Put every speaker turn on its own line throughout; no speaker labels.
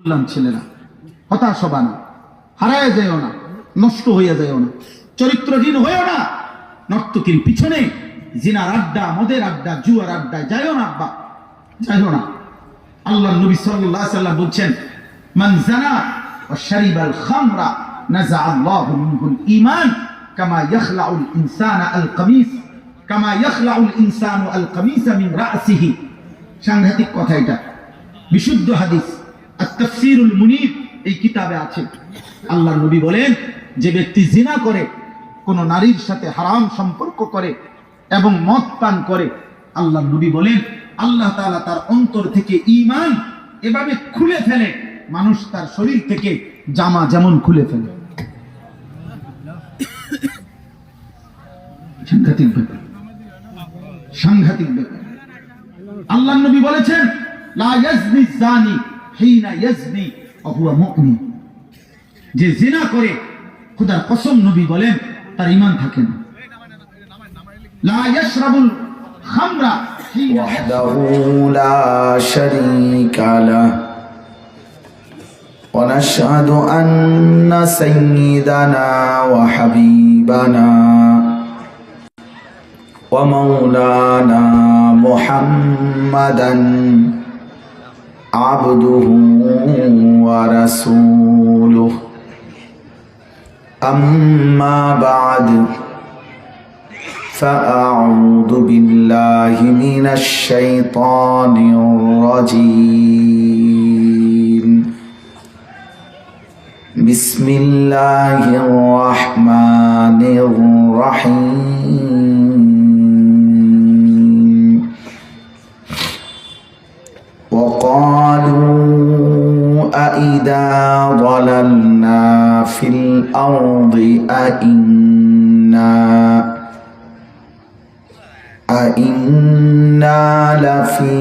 ছেলেরা হতাশ হবা না, হারায় যাও না, নষ্ট হইয়া যাও না, চরিত্রহীন হইও না, নর্তকীর পিছনে জিনার আড্ডা, মদের আড্ডা, জুয়ার আড্ডায় যাইও না, আব্বা যাইও না। আল্লাহ নবী সাল্লাল্লাহু আলাইহি ওয়াসাল্লাম বলছেন, মান জানা ওয়া শারিবাল খামরা নাযা আল্লাহু মিনহুল ঈমান কামা ইয়াখলাউল ইনসানা আল কামিস কামা ইয়াখলাউল ইনসানু আল কামিসা মিন রাসিহি। সাংঘাতিক কথা এটা, বিশুদ্ধ হাদিস, আত-তাফসীরুল মুনীর এই কিতাবে আছে। আল্লাহর নবী বলেন, যে ব্যক্তি জিনা করে, কোন নারীর সাথে হারাম সম্পর্ক করে এবং মদ পান করে, আল্লাহর নবী বলেন আল্লাহ তাআলা তার অন্তর থেকে ঈমান এভাবে খুলে ফেলে, মানুষ তার শরীর থেকে জামা যেমন খুলে ফেলে। সাংঘাতিক ব্যাপার, সাংঘাতিক ব্যাপার। আল্লাহর নবী বলেছেন, লা ইয়াজনি যানি হিনা ইয়াজনি ওয়া হুয়া মুমিন। যে জিনা করে, খোদার কসম নবী বলেন তার ঈমান থাকে না। লা ইয়াশরাবুল খামরা
ওয়াহদাহু লা শারীকা লাহু ওয়া নাশহাদু আন্না সাইয়্যিদানা ওয়া হাবিবানা ওয়া মাওলানা মুহাম্মাদান আবদুহু ওয়া রাসূলুহু। أما بعد فأعوذ بالله من الشيطان الرجيم. بسم الله الرحمن الرحيم. وقالوا أإذا ضللنا في الأرض أإنا لفي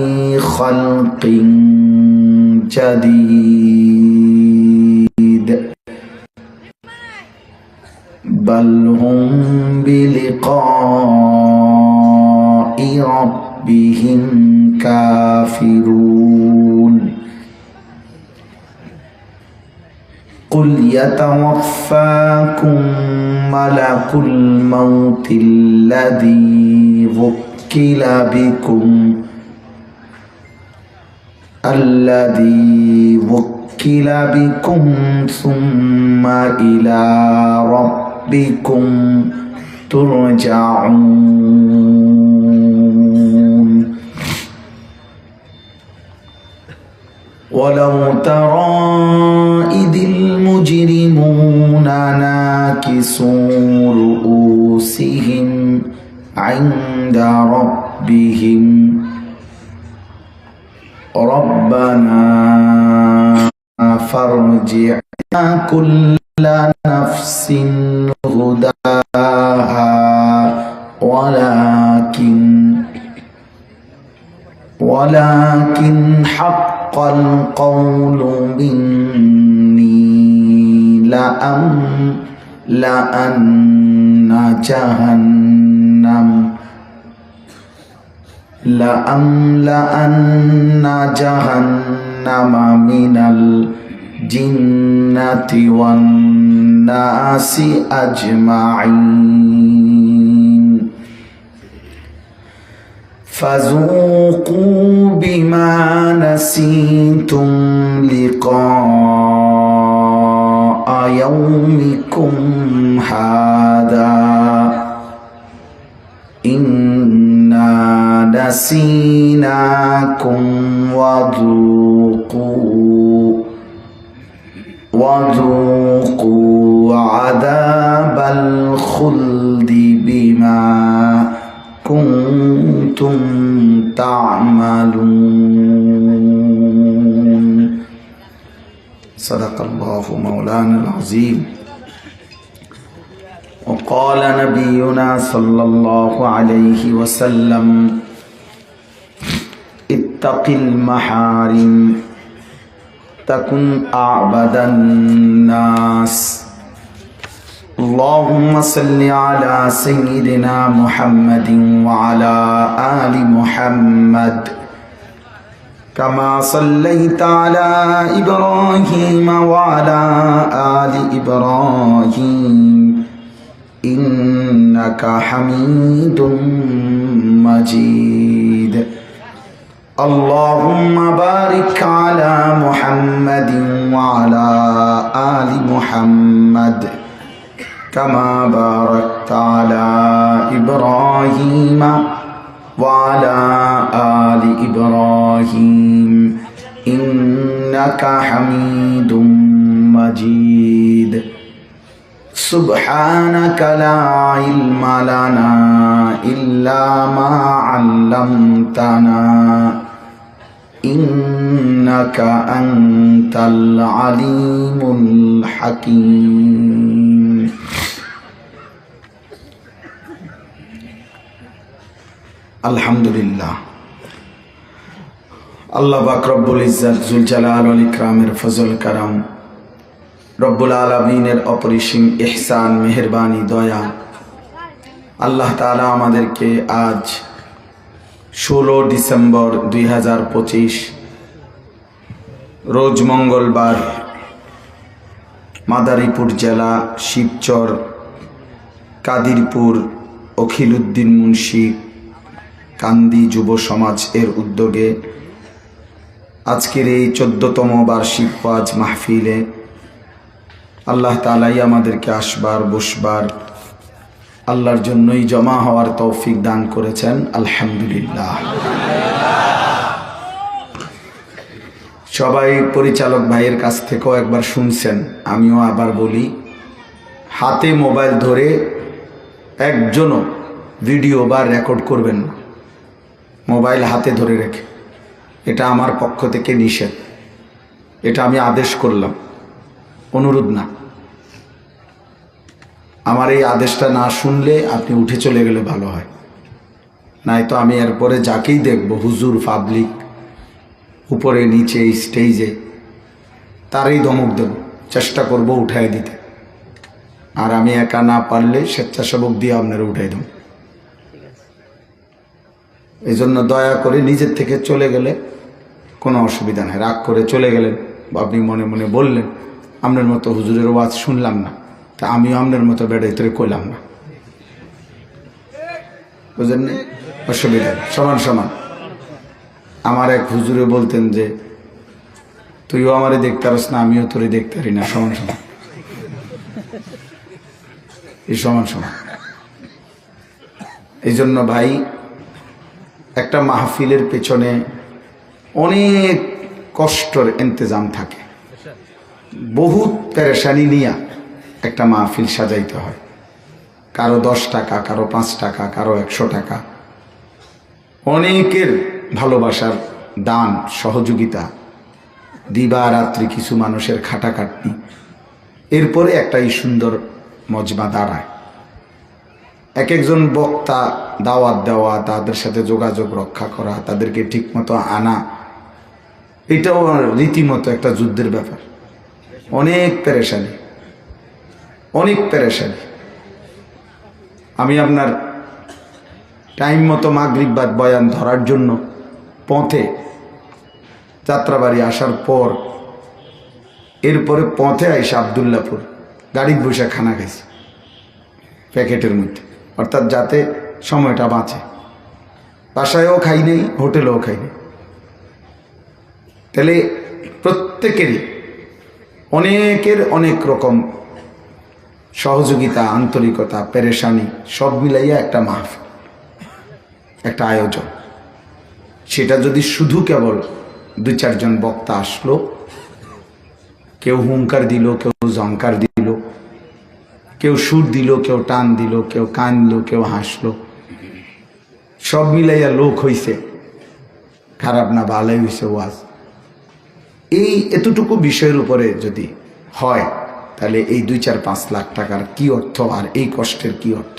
خلق جديد بل هم بلقاء ربهم كافرون. قل يتوفاكم ملك الموت الذي وكل بكم ثم إلى ربكم ترجعون. ولو ترى إذ المجرمون ناكسوا رؤوسهم عند ربهم ربنا فارجعنا كل نفس هداها ولكن حق القول مني لأملأن جهنم من الجنة والناس أجمعين. فذوقوا بما نسيتم لقاء يومكم هذا إنا نسيناكم وذوقوا عذاب الخلد بما كنتم تعملون. صدق الله مولانا العظيم. وقال نبينا صلى الله عليه وسلم اتق المحارم تكن أعبد الناس. اللهم صل على سيدنا محمد وعلى آل محمد كما صليت على إبراهيم وعلى آل إبراهيم إنك حميد مجيد اللهم بارك على محمد وعلى آل محمد كما باركت على إبراهيم وعلى آل إبراهيم إنك حميد مجيد سبحانك لا علم لنا إلا ما علمتنا إنك أنت العليم الحكيم আলহামদুলিল্লাহ আল্লাহ পাক রব্বুল ইজ্জত জুল জালাল ওয়াল ইকরামের ফজল কারাম রব্বুল আলামিনের অপরিসীম ইহসান মেহেরবানি দয়া আল্লাহ তাআলা আমাদেরকে আজ 16 ডিসেম্বর 2025 রোজ মঙ্গলবার মাদারীপুর জেলা শিবচর কাদিরপুর অখিলউদ্দিন মুন্সি কান্দি যুব সমাজ এর উদ্যোগে আজকের এই 14তম বার্ষিক ওয়াজ মাহফিলে আল্লাহ তাআলাই আমাদেরকে আসবার বসবার আল্লাহর জন্যই জমা হওয়ার তৌফিক দান করেছেন আলহামদুলিল্লাহ। সবাই পরিচালক ভাইয়ের কাছ থেকেও একবার শুনছেন, আমিও আবার বলি, হাতে মোবাইল ধরে একজনও ভিডিও বা রেকর্ড করবেন না, মোবাইল হাতে ধরে রেখে। এটা আমার পক্ষ থেকে নিষেধ, এটা আমি আদেশ করলাম, অনুরোধ না। আমার এই আদেশটা না শুনলে আপনি উঠে চলে গেলে ভালো হয়, নাই তো আমি এরপরে যাকেই দেখব হুজুর পাবলিক উপরে নিচে স্টেজে তারই ধমক দেব, চেষ্টা করব উঠায় দিতে। আর আমি একা না পারলে স্বেচ্ছাসেবক দিয়ে আপনারা উঠাই দেব। এই জন্য দয়া করে নিজের থেকে চলে গেলে কোনো অসুবিধা নেই। রাগ করে চলে গেলেন বা আপনি মনে মনে বললেন আপনার মতো হুজুরের ওয়াজ শুনলাম না, তা আমিও আপনার মতো বেড়াই তোরে কইলাম না, বুঝলেন না? অসুবিধা সমান সমান। আমার এক হুজুরে বলতেন যে তুইও আমারে দেখতে পারিস না, আমিও তোরে দেখতে পারি না, সমান সমান। এই সমান সমান। এই জন্য ভাই, একটা মাহফিলের পেছনে অনেক কষ্টের ইন্তজাম থাকে, বহুত পেরেশানি নিয়ে একটা মাহফিল সাজাইতে হয়। কারো 10 টাকা, কারো 5 টাকা, কারো 100 টাকা, অনেকের ভালোবাসার দান সহযোগিতা, দিবা রাত্রি কিছু মানুষের খাটাখাটনি, এরপরে একটাই সুন্দর মজমা দাঁড়ায়। এক একজন বক্তা দাওয়াত দেওয়া, তাদের সাথে যোগাযোগ রক্ষা করা, তাদেরকে ঠিকমতো আনা, এটাও রীতিমতো একটা যুদ্ধের ব্যাপার। অনেক পেরেশানি, অনেক পেরেশানি। আমি আপনার টাইম মতো মাগরিব বাদ বয়ান ধরার জন্য পথে যাত্রাবাড়ি আসার পর এরপরে পথে আইসা আবদুল্লাপুর গাড়ি বসে খানা খাইছি প্যাকেটের মধ্যে, অর্থাৎ যাতে সময়টা বাঁচে। বাসায়ও খাই নেই, হোটেলেও খাই নেই। তাহলে প্রত্যেকেরই অনেকের অনেক রকম সহযোগিতা, আন্তরিকতা, পেরেশানি সব মিলাইয়া একটা মাহফিল, একটা আয়োজন। সেটা যদি শুধু কেবল 2-4 জন বক্তা আসলো, কেউ হুঙ্কার দিল, কেউ জঙ্কার দিল, কেউ সুর দিল, কেউ টান দিল, কেউ কানলো, কেউ হাসলো, সব মিলাইয়া লোক হইছে, খারাপ না ভালোই হইছে ওয়াজ, এই এতটুকু বিষয়ের উপরে যদি হয়, তাহলে এই 2-4-5 লাখ টাকার কি অর্থ আর এই কষ্টের কি অর্থ?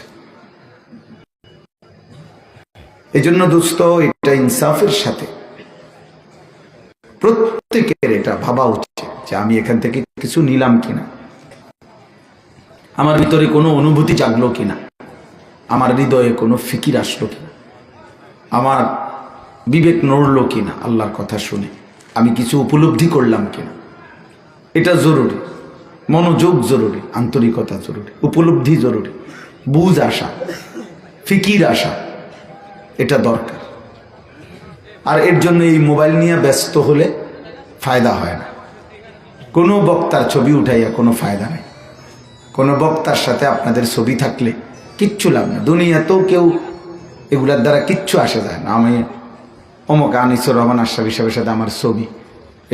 এই জন্য দোস্ত, এটা ইনসাফের সাথে প্রত্যেকের এটা ভাবা উচিত যে আমি এখান থেকে কিছু নিলাম কিনা, আমার ভিতরে কোনো অনুভূতি জাগলো কিনা, আমার হৃদয়ে কোনো ফিকির আসলো কিনা, আমার বিবেক নড়ল কিনা আল্লাহর কথা শুনে, আমি কিছু উপলব্ধি করলাম কিনা, এটা জরুরি। মনোযোগ জরুরি, আন্তরিকতা জরুরি, উপলব্ধি জরুরি, বুঝ আসা, ফিকির আসা, এটা দরকার। আর এর জন্য এই মোবাইল নিয়ে ব্যস্ত হলে ফায়দা হয় না। কোনো বক্তার ছবি উঠাইয়া কোনো ফায়দা নেই। কোনো বক্তার সাথে আপনাদের ছবি থাকলে কিচ্ছু লাভ না। দুনিয়াতেও কেউ এগুলার দ্বারা কিচ্ছু আসে যায় না। আমি অমক আনিসুর রহমান আশরাফি সাহেবের সাথে আমার ছবি,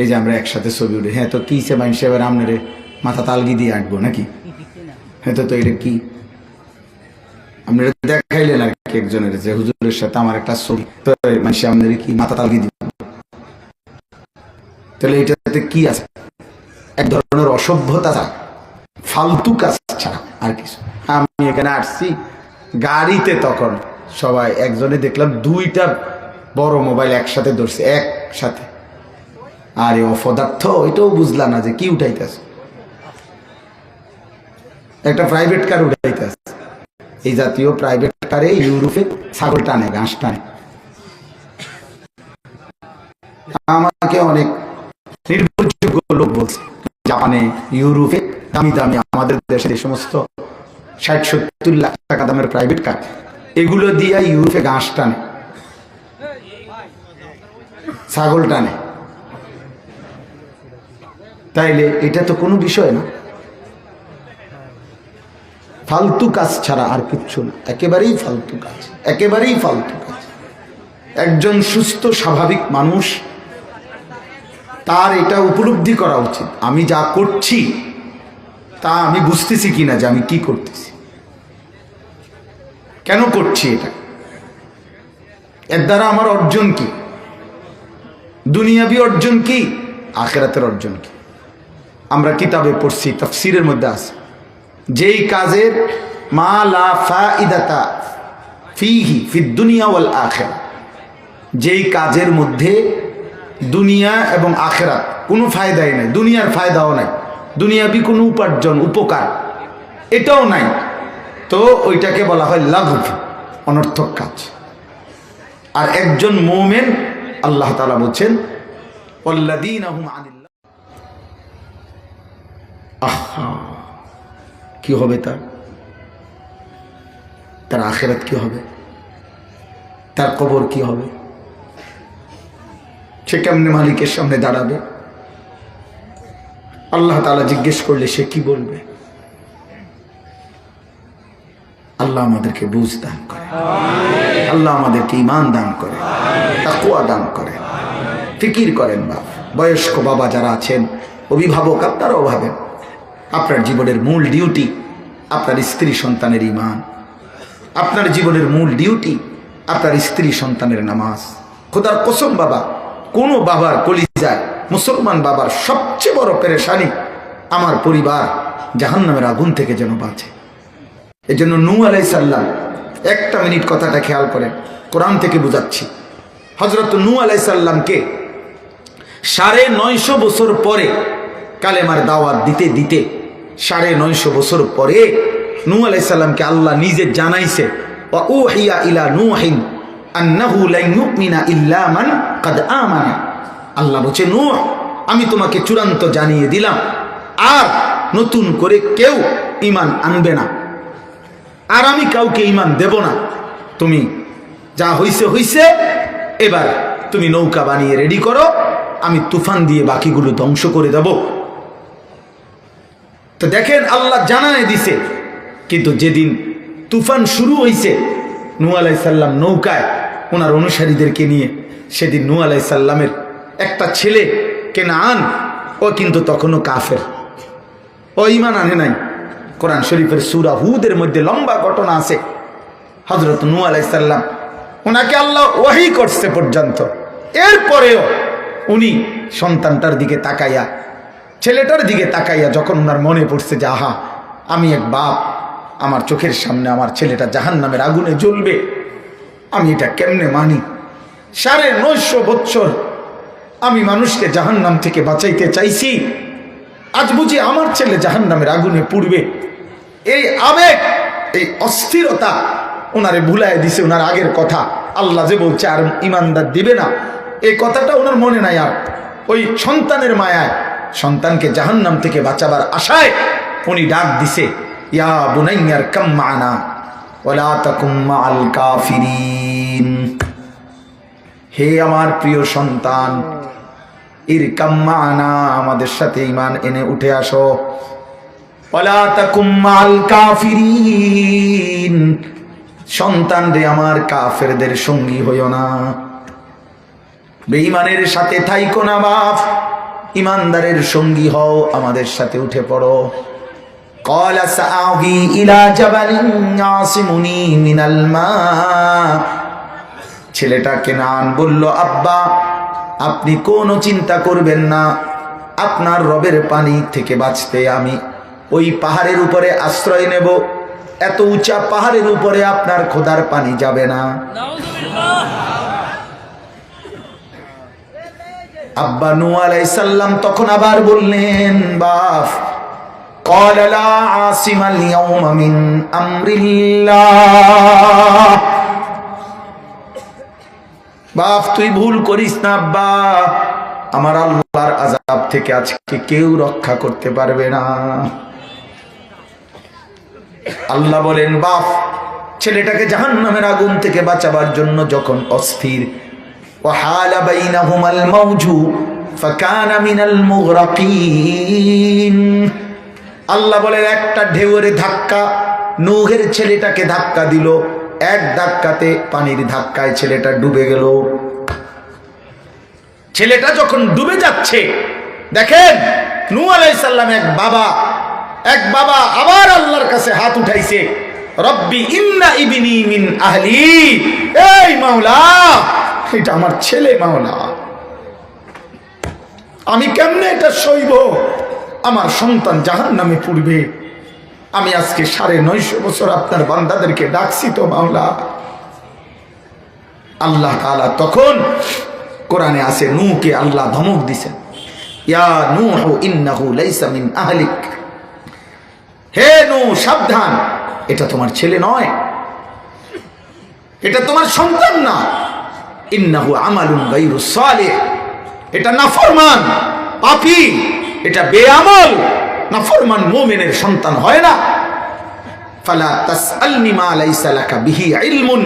এই যে আমরা একসাথে ছবি উঠি, হ্যাঁ তো কি সে মাইন সাহেবের আপনারে মাথা তালগি দিয়ে আঁকবো নাকি? হ্যাঁ তো এটা কি আপনারা দেখাইলেন আর কি একজনের, যে হুজুরের সাথে আমার একটা ছবি, তো মানুষ আপনাদের কি মাথা তালগি দিব? তাহলে এটাতে কি আছে? এক ধরনের অসভ্যতা, ফালতু কাজ ছাড়া আর কিছু। আমি এখানে আসছি গাড়িতে, তখন সবাই একজনে দেখলাম 2টা বড় মোবাইল একসাথে ধরছে, একসাথে। আরে অপদার্থ, এটাও বুঝলাম না যে কি উঠাইতেছে। একটা প্রাইভেট কার উঠাইতেছে, এই জাতীয় প্রাইভেট কারে ইউরোপে ছাগল টানে, ঘাস টানে। আমাকে অনেক নির্ভরযোগ্য লোক বলছে, জাপানে, ইউরোপে দামি দামি, আমাদের দেশে এই সমস্ত 60-70 লাখ টাকা দামের প্রাইভেট কার, এগুলো দিয়ে ইউরোপে ঘাস টানে, ছাগল টানে। তাইলে এটা তো কোনো বিষয় না। ফালতু কাজ ছাড়া আর কিচ্ছু না, একেবারেই ফালতু কাজ, একেবারেই ফালতু কাজ। একজন সুস্থ স্বাভাবিক মানুষ, তার এটা উপলব্ধি করা উচিত, আমি যা করছি তা আমি বুঝতেছি কিনা, যে আমি কি করতেছি, কেন করছি, এটা এর দ্বারা আমার অর্জন কি, দুনিয়াবি অর্জন কি, আখিরাতের অর্জন কি। আমরা কিতাবে পড়ছি, তাফসীরের মধ্যে আছে, যেই কাজের মা লা ফাইদাতা ফিহি ফিদ দুনিয়া ওয়াল আখিরা, যেই কাজের মধ্যে দুনিয়া এবং আখিরাত কোনো ফায়দাই নাই, দুনিয়ার ফায়দাও নাই, দুনিয়াবি কোনো উপার্জন উপকার এটাও নাই, তো ওইটাকে বলা হয় লাগব, অনর্থক কাজ। আর একজন মুমিন, আল্লাহ তাআলা বলছেন ওয়াল্লাযীনা হুম আনিল্লাহ, আহা কি হবে তার আখিরাত কি হবে, তার কবর কি হবে, সে কেমনে মালিকের সামনে দাঁড়াবে, আল্লাহ তাআলা জিজ্ঞেস করলে সে কি বলবে। আল্লাহ আমাদেরকে বুঝ দান করে, আল্লাহ আমাদেরকে ঈমান দান করে, তাকওয়া দান করে, ফিকির করেন। বাপ বয়স্ক বাবা যারা আছেন, অভিভাবক, আপনারাও ভাবেন আপনার জীবনের মূল ডিউটি আপনার স্ত্রী সন্তানের ঈমান, আপনার জীবনের মূল ডিউটি আপনার স্ত্রী সন্তানের নামাজ। খোদার কসম বাবা, কোনো বাবার কলিজায়, মুসলমান বাবার সবচেয়ে বড় পেরেশানি, আমার পরিবার জাহান্নামের আগুন থেকে যেন বাঁচে। এজন্য নূহ আলাইহিস সালাম, একটা মিনিট কথাটা খেয়াল করেন, কোরআন থেকে বুঝাচ্ছি। হযরত নূহ আলাইহিস সালামকে 950 বছর পরে কালেমার দাওয়াত দিতে দিতে 950 বছর পরে নূহ আলাইহিস সালামকে আল্লাহ নিজে জানাইছে, ওয়া উহিয়া ইলা নূহিন আন্নাহু লা ইউমিনা ইল্লা মান কাদ আমানা। আল্লাহ বলছে, নূহ আমি তোমাকে চূড়ান্ত জানিয়ে দিলাম, আর নতুন করে কেউ ঈমান আনবে না, আর আমি কাউকে ঈমান দেব না। তুমি যা হইছে হইছে, এবার তুমি নৌকা বানিয়ে রেডি করো, আমি তুফান দিয়ে বাকিগুলো ধ্বংস করে দেব। তো দেখেন আল্লাহ জানায় দিছে, কিন্তু যেদিন তুফান শুরু হইছে, নূহ আলাইহিস সালাম নৌকায় ওনার অনুসারীদেরকে নিয়ে, সেদিন নূহ আলাইহিস সালামের একটা ছেলে কেনান, ও কিন্তু তখনও কাফের, ও ঈমান আনে নাই। কোরআন শরীফের সূরা হুদের মধ্যে লম্বা ঘটনা আছে। হযরত নূহ আলাইহিস সালাম, ওনাকে আল্লাহ ওহী করছে পর্যন্ত, এরপরেও উনি সন্তানটার দিকে তাকাইয়া, ছেলেটার দিকে তাকাইয়া যখন ওনার মনে পড়ছে যে আহা আমি এক বাপ, আমার চোখের সামনে আমার ছেলেটা জাহান্নামের আগুনে জ্বলবে, আমি এটা কেমনে মানি। 950 বছর আমি মানুষকে জাহান্নাম থেকে বাঁচাইতে চাইছি, আজ বুঝি আমার ছেলে জাহান্নামের আগুনে পুড়বে। এই আবেগ, এই অস্থিরতা ওনারে ভুলায় দিছে ওনার আগের কথা। আল্লাহ যে বলছে আর ইমানদার দিবে না, এই কথাটা ওনার মনে নাই। আর ওই সন্তানের মায়ায়, সন্তানকে জাহান্নাম থেকে বাঁচাবার আশায় উনি ডাক দিছে, ইয়া বুনাইয়ার কাম মা'না ওয়ালা তাকুম মা'আল কাফিরিন। হে আমার প্রিয় সন্তান, ইরকাম মা'না, আমাদের সাথে ঈমান এনে উঠে আসো। ওয়ালা তাকুম মা'আল কাফিরিন, সন্তান রে আমার কাফেরদের সঙ্গী হইও না, বেঈমানের সাথে থাইকো না বাপ, ইমানদারের সঙ্গী হও, আমাদের সাথে উঠে পড়ো। ক্বালা সাআবি ইলা জাবালিন ইয়াসিমুনি মিনাল মা। ছেলেটা কেনান বলল, আব্বা আপনি কোনো চিন্তা করবেন না, আপনার রবের পানি থেকে বাঁচতে আমি ওই পাহাড়ের উপরে আশ্রয় নেব। এত উঁচা পাহাড়ের উপরে আপনার খোদার পানি যাবে না। আব্বা নূহ আলাইহিস সালাম তখন আবার বললেন, বাপ قال لا عاصم اليوم من امر الله। বাপ তুই ভুল করিস না আব্বা, আমার আল্লাহর আযাব থেকে আজকে কেউ রক্ষা করতে পারবে না। আল্লাহ বলেন, বাপ ছেলেটাকে জাহান্নামের আগুন থেকে বাঁচাবার জন্য যখন অস্থির, وحال بينهما الموج فكان من المغرقين। আল্লাহ বলেন একটা ঢেউয়ের ধাক্কা নূহের ছেলেটাকে ধাক্কা দিল, এক ধাক্কাতে পানির ধাক্কায় ছেলেটা ডুবে গেল। ছেলেটা যখন ডুবে যাচ্ছে, দেখেন নূহ আলাইহিস সালাম এক বাবা আবার আল্লাহর কাছে হাত উঠাইছে, রব্বি ইন্না ইবনি মিন আহলি, এই মাওলা এটা আমার ছেলে, মাওলা আমি কেমনে এটা সইব, আমার সন্তান জাহান্নামে পড়বে। আমি আজকে 950 বছর আপনার বান্দাদেরকে ডাকছি তো মাওলা। আল্লাহ তাআলা তখন কোরআনে আছে, নূহকে আল্লাহ ধমক দিছেন, ইয়া নূহ ইন্নাহু লাইসা মিন আহলিক, হে নূহ সাবধান, এটা তোমার ছেলে নয়, এটা তোমার সন্তান না। ইন্নাহু আমালুন গায়রু সালিহ, এটা নাফরমান পাপী, এটা বেআমল নাফরমান মুমিনের সন্তান হয় না। ফালা তাসআলনি মা লাইসা লাকা বিহি ইলমুন,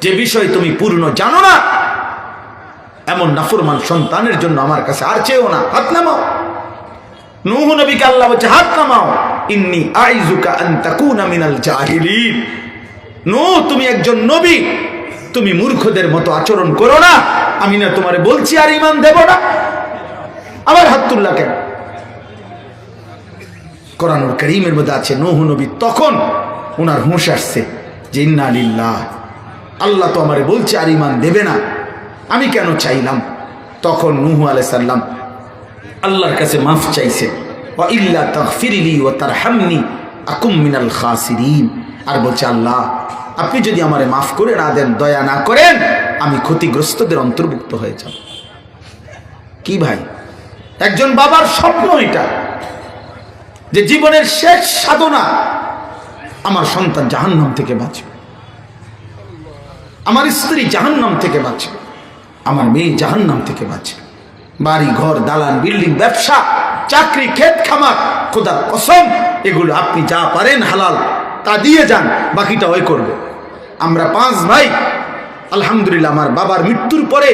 যে বিষয় তুমি পূর্ণ জানো না, এমন নাফরমান সন্তানের জন্য আমার কাছে আর চেয়েও না। হাত নামাও। নূহ নবীকে আল্লাহ বলছে, হাত নামাও। ইন্নী আইযুকা আন তাকুনা মিনাল জাহিলিন। নূহ তুমি একজন নবী, তুমি মূর্খদের মতো আচরণ করো না। আমি না তোমারে বলছি আর ঈমান দেব না, আবার হাত তুললা কেন? কোরআনুল কারীমের মধ্যে আছে, নূহ নবী তখন ওনার হুঁশ আসছে যে ইন্না লিল্লাহ, আল্লাহ তো আমারে বলছে আর ঈমান দেবে না, আমি কেন চাইলাম? তখন নূহ আলাইহিস সালাম আল্লাহর কাছে মাফ চাইছে, ওয়া ইল্লা তাগফিরলি ওয়া তারহামনি আকুম মিনাল খাসিরিন। আর বলছে, আল্লাহ আপনি যদি আমারে মাফ করে না দেন, দয়া না করেন, আমি ক্ষতিগ্রস্তদের অন্তর্ভুক্ত হয়ে যাব। কি ভাই, একজন বাবার স্বপ্ন এটা, যে জীবনের শেষ সাধনা আমার সন্তান জাহান্নাম থেকে বাঁচবে, আমার স্ত্রী জাহান্নাম থেকে বাঁচবে, আমার মেয়ে জাহান্নাম থেকে বাঁচবে। বাড়ি ঘর দালান বিল্ডিং ব্যবসা চাকরি ক্ষেত খামার, খোদার কসম এগুলো আপনি যা পারেন হালাল তা দিয়ে যান, বাকিটা ওই করবে। আমরা 5 ভাই, আলহামদুলিল্লাহ আমার বাবার মৃত্যুর পরে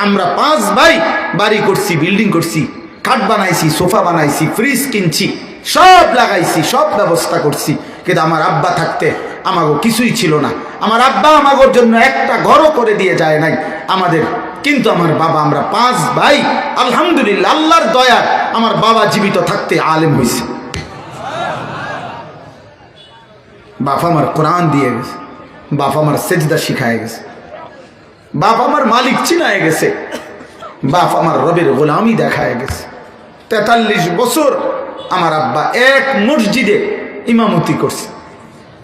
আমরা 5 ভাই বাড়ি করছি, বিল্ডিং করছি, খাট বানাইছি, সোফা বানাইছি, ফ্রিজ কিনছি, সব লাগাইছি, সব ব্যবস্থা করছি। কিন্তু আমার আব্বা থাকতে আমাগো কিছুই ছিল না। আমার আব্বা আমাগোর জন্য একটা ঘরও করে দিয়ে যায় নাই আমাদের। কিন্তু আমার বাবা, আমরা 5 ভাই, আলহামদুলিল্লাহ আল্লাহর দয়া আমার বাবা জীবিত থাকতে আলেম হয়েছে। বাপ আমার কোরআন দিয়ে গেছে, বাপ আমার সেজদা শিখায় গেছে, বাপ আমার মালিক চিনায় গেছে, বাপ আমার রবের গোলামি দেখায় গেছে। 43 বছর আমার আব্বা এক মসজিদে ইমামতি করছে।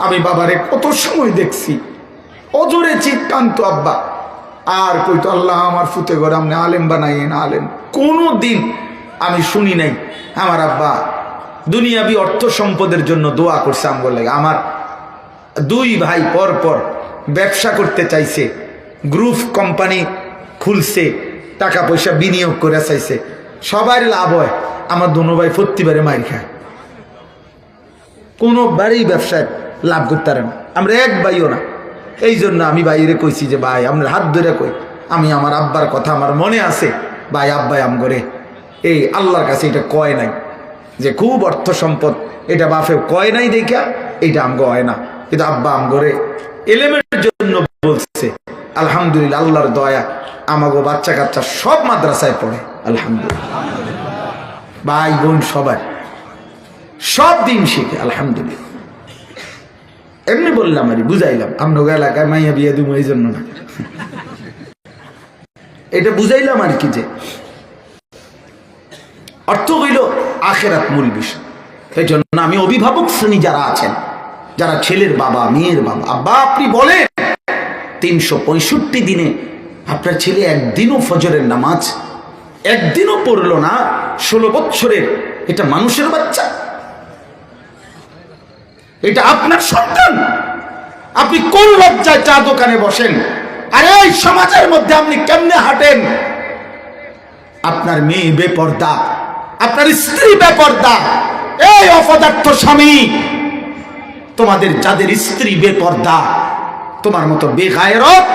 আমি বাবারে কত সময় দেখছি, অজরে চিৎকান্ত আব্বা, আর কইতো আল্লাহ আমার ফুতে ঘর আপনি আলেম বানাইয়েন আলেম। কোনো দিন আমি শুনি নাই আমার আব্বা দুনিয়াবি অর্থ সম্পদের জন্য দোয়া করছে। আমগর লাগে আমার 2 ভাই পর পর ব্যবসা করতে চাইছে, গ্রুপ কোম্পানি খুলছে, টাকা পয়সা বিনিয়োগ করে চাইছে, সবার লাভ হয়, আমার দোনো ভাই প্রতিবারে মাইর খায়, কোনোবারই ব্যবসায় লাভ করতে পারে না, আমরা এক ভাইও না। এই জন্য আমি বাইরে কইছি যে ভাই আপনার হাত ধরে কই, আমি আমার আব্বার কথা আমার মনে আছে, ভাই আব্বাই আম করে এই আল্লাহর কাছে এটা কয় নাই যে খুব অর্থ সম্পদ, এটা বাপে কয় নাই দেখা এটা আমগো হয় না, কিন্তু আব্বা আম করে এলেমের জন্য বলছে। আলহামদুলিল্লাহ, আল্লাহর দয়া, আমাগো বাচ্চা কাচ্চা সব মাদ্রাসায় পড়ে আলহামদুলিল্লাহ, ভাই বোন সবাই সব দিন শিখে আলহামদুলিল্লাহ। এমনি বললাম আর বুঝাইলাম, আমরা এলাকায় মাইয়া বিয়ে দিব এই জন্য না, এটা বুঝাইলাম আর কি, যে অর্থ হইল আখেরাত মূল বিষয়। এই জন্য আমি অভিভাবক শ্রেণী যারা আছেন, যারা ছেলের বাবা মেয়ের বাবা, আব্বা আপনি বলেন 365 দিনে আপনার ছেলে একদিনও ফজরের নামাজ একদিনও পড়লো না, 16 বছরের, এটা মানুষের বাচ্চা, এটা আপনার সন্তান, আপনি কোন লজ্জায় চা দোকানে বসেন? আরে এই সমাজের মধ্যে আপনি কেমনে হাঁটেন? আপনার মেয়ে বেপর্দা, আপনার স্ত্রী বেপর্দা, এই অপদার্থ স্বামী, তোমাদের যাদের স্ত্রী বেপর্দা, তোমার মতো বেগায়রত,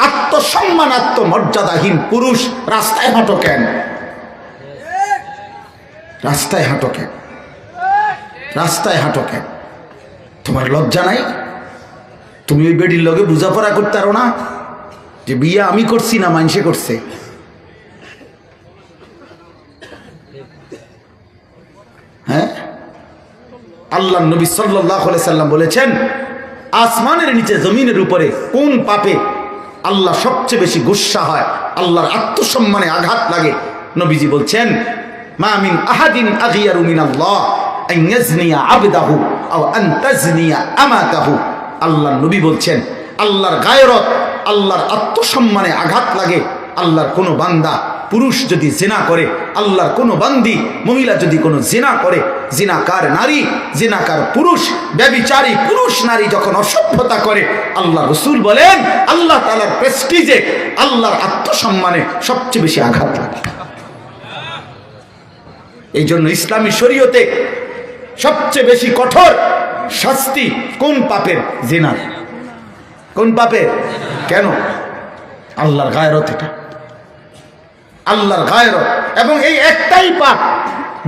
আত্মসম্মান আত্মমর্যাদাহীন পুরুষ রাস্তায় হাঁটো কেন? রাস্তায় হাঁটো কেন? রাস্তায় হাঁটো কেন? তোমার লজ্জা নাই? তুমি ওই বেডির লগে বুঝাপড়া করতে পারো না যে বিয়ে আমি করছি না মানুষে করছে? হ্যাঁ, আল্লাহ নবী সাল্লাল্লাহু আলাইহি সাল্লাম বলেছেন, আসমানের নিচে জমিনের উপরে কোন পাপে আল্লাহ সবচেয়ে বেশি গুসা হয়, আল্লাহর আত্মসম্মানে আঘাত লাগে? নবীজি বলছেন, মা মিন আহাদিন আগিয়ারু মিনাল্লাহ আন ইয়াজনিয়া আবদাহু আও আন তাজনিয়া আমাতাহু। আল্লাহ নবী বলছেন, আল্লাহর গায়রত, আল্লাহর আত্মসম্মানে আঘাত লাগে। আল্লাহর কোনো বান্দা পুরুষ যদি জিনা করে, আল্লাহর কোনো বান্দি মহিলা যদি কোনো জিনা করে, জিনাকার নারী, জিনাকার পুরুষ, ব্যভিচারী পুরুষ নারী যখন অসভ্যতা করে, আল্লাহ রাসূল বলেন আল্লাহ তাআলার প্রেস্টিজে, আল্লাহর আত্মসম্মানে সবচেয়ে বেশি আঘাত লাগে। এই জন্য ইসলামী শরীয়তে সবচেয়ে বেশি কঠোর শাস্তি কোন পাপের? জিনার। কোন পাপের? কেন? আল্লাহর গায়রত, এটা আল্লাহর গায়রত। এবং এই একটাই পাপ,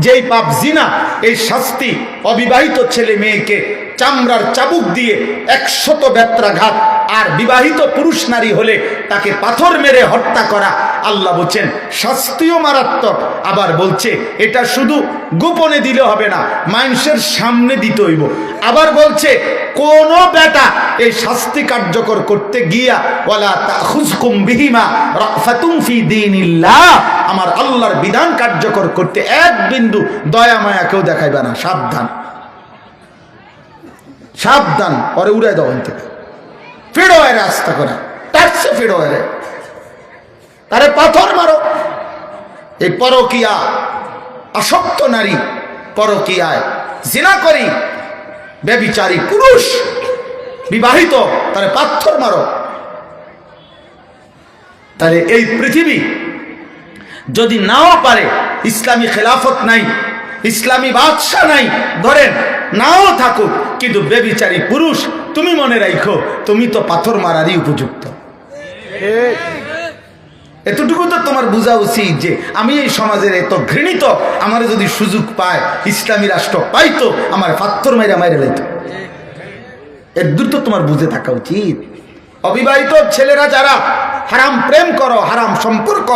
যেই পাপ জিনা, এই শাস্তি অবিবাহিত ছেলে মেয়েকে চামড়ার চাবুক দিয়ে 100 বেত্রাঘাত, আর বিবাহিত পুরুষ নারী হলে তাকে পাথর মেরে হত্যা করা। আল্লাহ বলছেন শাস্তিও মারাত্মক। আবার বলছে এটা শুধু গোপনে দিলে হবে না, মানুষের সামনে দিতে হইব। আবার বলছে কোন বেটা এই শাস্তি কার্যকর করতে গিয়া ওয়ালা তাখুজকুম বিহিমা রাফাতুম ফি দীনিল্লাহ, আমার আল্লাহর বিধান কার্যকর করতে এক বিন্দু দয়া মায়া কেউ দেখাইবে না। সাবধান, সাবধান, ওরে উড়াই দাও থেকে, ফেড়ো এর রাস্তা করা, টাচছে ফেড়ো এর, তারে পাথর মারো। এই পরকিয়া আসক্ত নারী, পরকিয়ায় জিনা করি ব্যভিচারী পুরুষ বিবাহিত, তারে পাথর মারো। তাহলে এই পৃথিবী যদি নাও পারে, ইসলামী খেলাফত নাই, ইসলামী বাদশা নাই, ধরেন নাও থাকুক, কিন্তু ব্যভিচারী পুরুষ তুমি মনে রাখো, তুমি তো পাথর মারারই উপযুক্ত। এতটুকু তো তোমার বোঝা উচিত যে আমি এই সমাজের এত ঘৃণিত, আমার যদি সুযোগ পায়, ইসলামী রাষ্ট্র পাইতো, আমার পাথর মাইরা মাইরা লাইতো। এর দূর তো তোমার বুঝে থাকা উচিত। অবিবাহিত ছেলেরা যারা হারাম প্রেম করো, হারাম সম্পর্ক,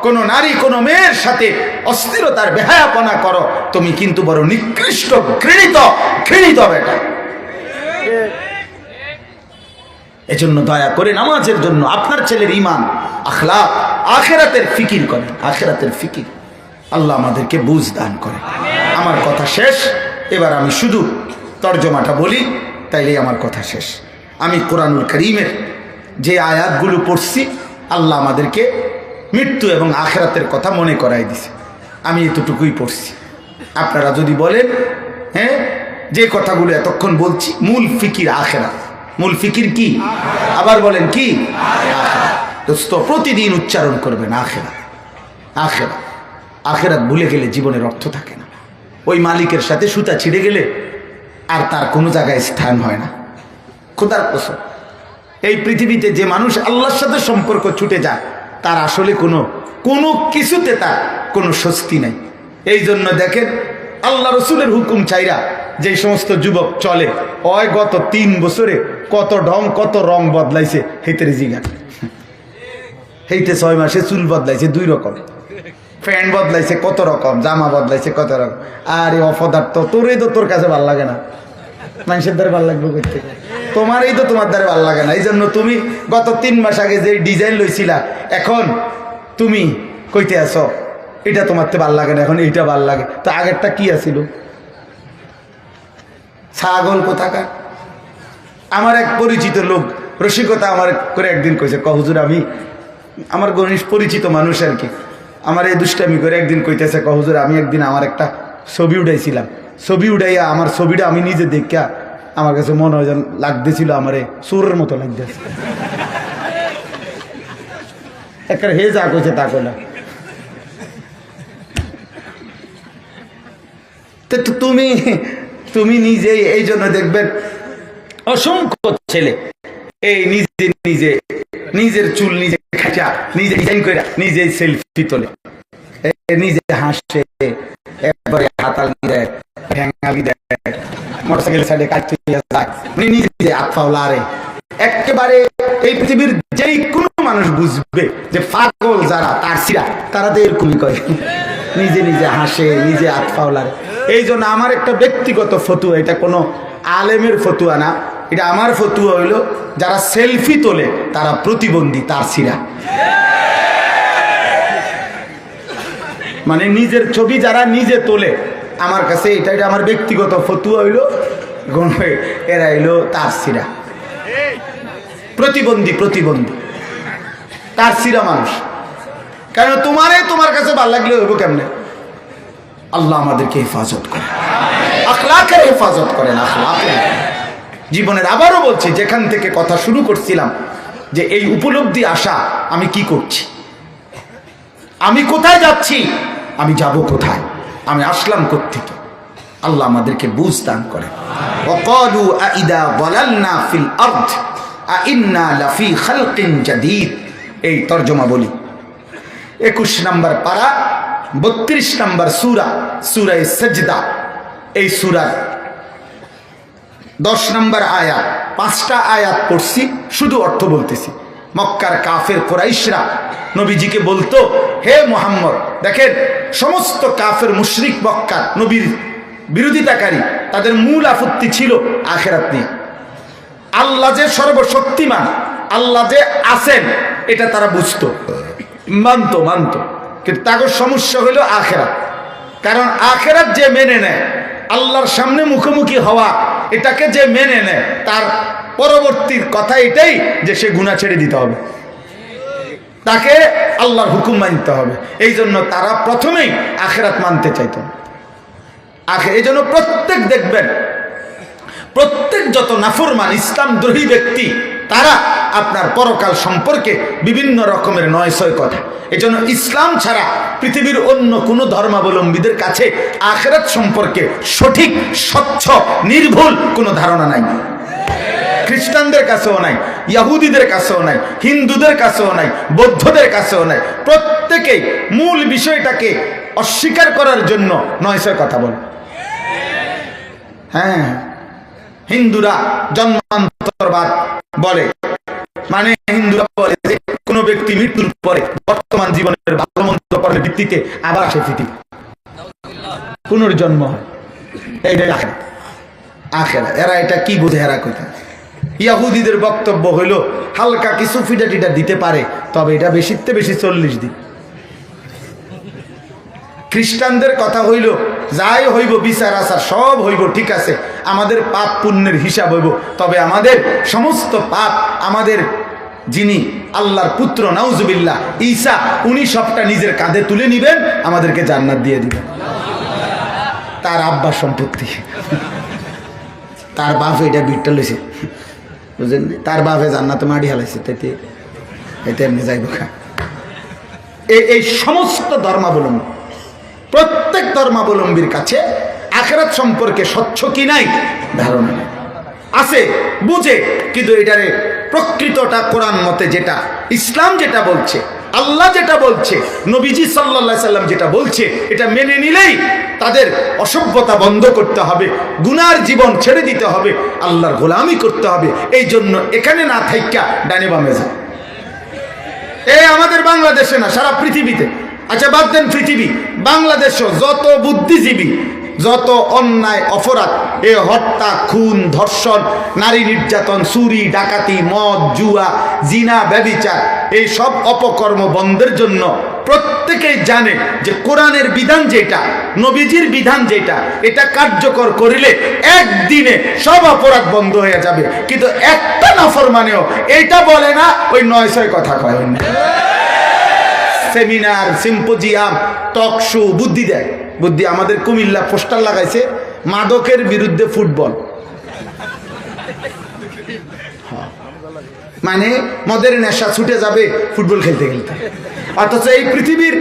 কোন নারী কোন মেয়ের সাথে অস্থিরতার বেহায়াপনা করো, তুমি কিন্তু বড় নিকৃষ্ট ঘৃণিত, ঘৃণিত বেটা। এজন্য দয়া করে নামাজের জন্য আপনার ছেলের ঈমান, আখলাক, আখিরাতের ফিকির করেন, আখিরাতের ফিকির। আল্লাহ আমাদেরকে বুঝ দান করে। আমার কথা শেষ, এবার আমি শুধু তর্জমাটা বলি, তাইলেই আমার কথা শেষ। আমি কোরআনুল কারীমের যে আয়াতগুলো পড়ছি, আল্লাহ আমাদেরকে মৃত্যু এবং আখিরাতের কথা মনে করাই দিছে। আমি এতটুকুই পড়ছি। আপনারা যদি বলেন হ্যাঁ, যে কথাগুলো এতক্ষণ বলছি, মূল ফিকির আখিরাত। মূল ফিকির কি? আবার বলেন কি? আখিরাত। দোস্ত প্রতিদিন উচ্চারণ করবেন আখেরাত। আখেরাত আখেরাত ভুলে গেলে জীবনের অর্থ থাকে না। ওই মালিকের সাথে সুতা ছিঁড়ে গেলে আর তার কোনো জায়গায় স্থান হয় না। খোদার কসম, এই পৃথিবীতে যে মানুষ আল্লাহর সাথে সম্পর্ক ছুটে যায় তার আসলে কোনো কিছুতে তার কোনো স্বস্তি নাই। এই জন্য দেখেন আল্লাহ রসুলের হুকুম চাইরা যে সমস্ত যুবক চলে, ওই গত 3 বছরে কত ঢং কত রং বদলাইছে হেতে জিগা, হেইতে 6 মাসে চুল বদলাইছে 2 রকম, প্যান্ট বদলাইছে কত রকম, জামা বদলাইছে কত রকম। আরে অপদার্থ, তোরই তো তোর কাছে ভাল লাগে না, মানুষের দ্বারা ভাল লাগবে করতে, তোমারই তো তোমার দ্বারা ভাল লাগে না। এই জন্য তুমি গত 3 মাস আগে যে ডিজাইন লইছিলা এখন তুমি কইতে আসো এটা তোমার তো ভাল লাগে না, এখন এইটা ভাল লাগে। তো আগেরটা কি আছিল? ছাগল কোথাকার। আমার এক পরিচিত লোক রসিকতা আমার করে একদিন কইছে, হুজুর আমি আমার ঘনিষ্ঠ পরিচিত মানুষ আর কি, আমার এই দুষ্টামি করে একদিন কইতেছে, হুজুর আমি একদিন আমার একটা ছবি উঠাইছিলাম, ছবি উঠাইয়া আমার ছবিটা আমি নিজে দেখা আমার কাছে মনে হয় যেন লাগতেছিল আমার সুরের মতো লাগতেছে। একটা হে যা কইছে তা কইলা। তো তুমি নিজেই, এই জন্য দেখবেন অসংখ্য ছেলে এই নিজের চুল নিজে খাঁচা নিজে ডিজাইন করে নিজে সেলফি তোলে, নিজে হাসে, একবারে হাতাল দেয়, ভেঙাবি দেয়, মোটরসাইকেল সাইডে কাটতে যায়, নিজে আফাওলা রে। একেবারে এই পৃথিবীর যেই কোনো মানুষ বুঝবে যে পাগল যারা তার সিরা, তারা তো এরকমই করে, নিজে হাসে, নিজে আফাওলা রে। এই জন্য আমার একটা ব্যক্তিগত ফতুয়া, এটা কোনো আলেমের ফতুয়া না, এটা আমার ফতুয়া হইল যারা সেলফি তোলে তারা প্রতিবন্ধী, তার সিরা। মানে নিজের ছবি যারা নিজে তোলে, আমার কাছে এটা আমার ব্যক্তিগত ফতুয়া হইল, এরা হইল তার সিরা, প্রতিবন্ধী তার সিরা মানুষ। কারণ তোমার কাছে ভালো লাগলে হইব কেমনে? আল্লাহ আমাদেরকে হেফাজত করে, আখলাকের হেফাজত করেন, আখলাকের। জীবনের আবারও বলছি, যেখান থেকে কথা শুরু করছিলাম যে এই উপলব্ধি আসা, আমি কি করছি, আমি কোথায় যাচ্ছি, আমি যাব কোথায়, আমি আসলাম কোত্থেকে, আল্লাহ আমাদেরকে বুঝ দান করে। ওয়াকালু আইদা যালালনা ফিল আরদ আইন্না লাফি খালকিন জাদীদ। এই তরজমা বলি, 21 নম্বর পারা 32 নম্বর সূরা, সূরা সাজদা। এই সূরার 10 নম্বর আয়াত, 5টা আয়াত পড়ছি, শুধু অর্থ বলতেছি। মক্কার কাফের কুরাইশরা নবীজিকে বলতো, হে মুহাম্মদ, দেখেন সমস্ত কাফের মুশরিক মক্কার নবীর বিরোধিতাকারী, তাদের মূল আপত্তি ছিল আখিরাত নিয়ে। আল্লাহ যে সর্বশক্তিমান, আল্লাহ যে আছেন, এটা তারা বুঝতো, মানতো, কিন্তু তাদের সমস্যা হইল আখিরাত। কারণ আখিরাত যে মেনে নেয়, আল্লাহর সামনে মুখোমুখি হওয়া, এটাকে যে মেনে নেয়, তার পরবর্তী কথা এটাই যে সে গুনাহ ছেড়ে দিতে হবে, তাকে আল্লাহর হুকুম মানতে হবে। এই জন্য তারা প্রথমেই আখিরাত মানতে চাইত। এই জন্য দেখবেন প্রত্যেক যত নাফরমান ইসলাম দ্রোহী ব্যক্তি, তারা আপনার পরকাল সম্পর্কে বিভিন্ন রকমের 900 কথা। এই জন্য ইসলাম ছাড়া পৃথিবীর অন্য কোনো ধর্মাবলম্বীদের কাছে আখিরাত সম্পর্কে সঠিক, স্বচ্ছ, নির্ভুল কোনো ধারণা নাই। খ্রিস্টানদের কাছেও নাই, ইহুদিদের কাছেও নাই, হিন্দুদের কাছেও নাই, বৌদ্ধদের কাছেও নাই। প্রত্যেকেই মূল বিষয়টাকে অস্বীকার করার জন্য 900 কথা বলে। হ্যাঁ, হিন্দুরা জন্মান্তরবাদ বলে, মানে হিন্দুরা বলে যে কোনো ব্যক্তি মৃত্যুর পরে বর্তমান জীবনের ভালো মন্দ কর্মের ভিত্তিতে আবার সে পৃথিবী পুনর্জন্ম হয়। এইটাই আখিরাত। এরা এটা কি বোঝে? এরা কোথায়? ইহুদিদের বক্তব্য হইল হালকা কিছু ফিটা দিতে পারে, তবে এটা বেশিতে বেশি 40 দিন। খ্রিস্টানদের কথা হইল যাই হইব, বিচার আচার সব হইব, ঠিক আছে, আমাদের পাপ পুণ্যের হিসাব হইব, তবে আমাদের সমস্ত পাপ, আমাদের যিনি আল্লাহর পুত্র নাউজুবিল্লাহ ঈসা, উনি সবটা নিজের কাঁধে তুলে নিবেন, আমাদেরকে জান্নাত দিয়ে দিবেন। তার আব্বা সম্পত্তি, তার বাপ এটা বিটটা লইছে, বুঝলেন? তার বাপে জান্নাতে মাটি হালাইছে, তাইতে এটা এমনি যাইব খা। এই সমস্ত ধর্মাবলম্বী, প্রত্যেক ধর্মাবলম্বীর কাছে আখিরাত সম্পর্কে স্বচ্ছ কি নাই ধারণা নেই, আছে বুঝে, কিন্তু এটারে প্রকৃতটা কোরআন মতে যেটা ইসলাম যেটা বলছে, আল্লাহ যেটা বলছে, নবীজি সাল্লাল্লাহু আলাইহি সাল্লাম যেটা বলছে, এটা মেনে নিলেই তাদের অসভ্যতা বন্ধ করতে হবে, গুনার জীবন ছেড়ে দিতে হবে, আল্লাহর গোলামি করতে হবে। এই জন্য এখানে না থাইকা ডানে বামে যায়। এই আমাদের বাংলাদেশে না, সারা পৃথিবীতে, আচ্ছা বাদ দেন পৃথিবী, বাংলাদেশও যত বুদ্ধিজীবী, যত অন্যায় অপরাধ, এ হত্যা, খুন, ধর্ষণ, নারী নির্যাতন, চুরি, ডাকাতি, মদ, জুয়া, জিনা, ব্যভিচার, এই সব অপকর্ম বন্ধের জন্য প্রত্যেকেই জানে যে কোরআনের বিধান যেটা, নবীজির বিধান যেটা, এটা কার্যকর করিলে একদিনে সব অপরাধ বন্ধ হয়ে যাবে। কিন্তু একটা নাফরমানেও এইটা বলে না, ওই ৯-৬ কথা কয়। সেমিনার, সিম্পোজিয়াম, টক শো, বুদ্ধি দেয়। বুদ্ধি আমাদের কুমিল্লা পোস্টার লাগাইছে, মাদকের বিরুদ্ধে ফুটবল, মানে মদের নেশা ছুটে যাবে ফুটবল খেলতে খেলতে। অথচ এই পৃথিবীর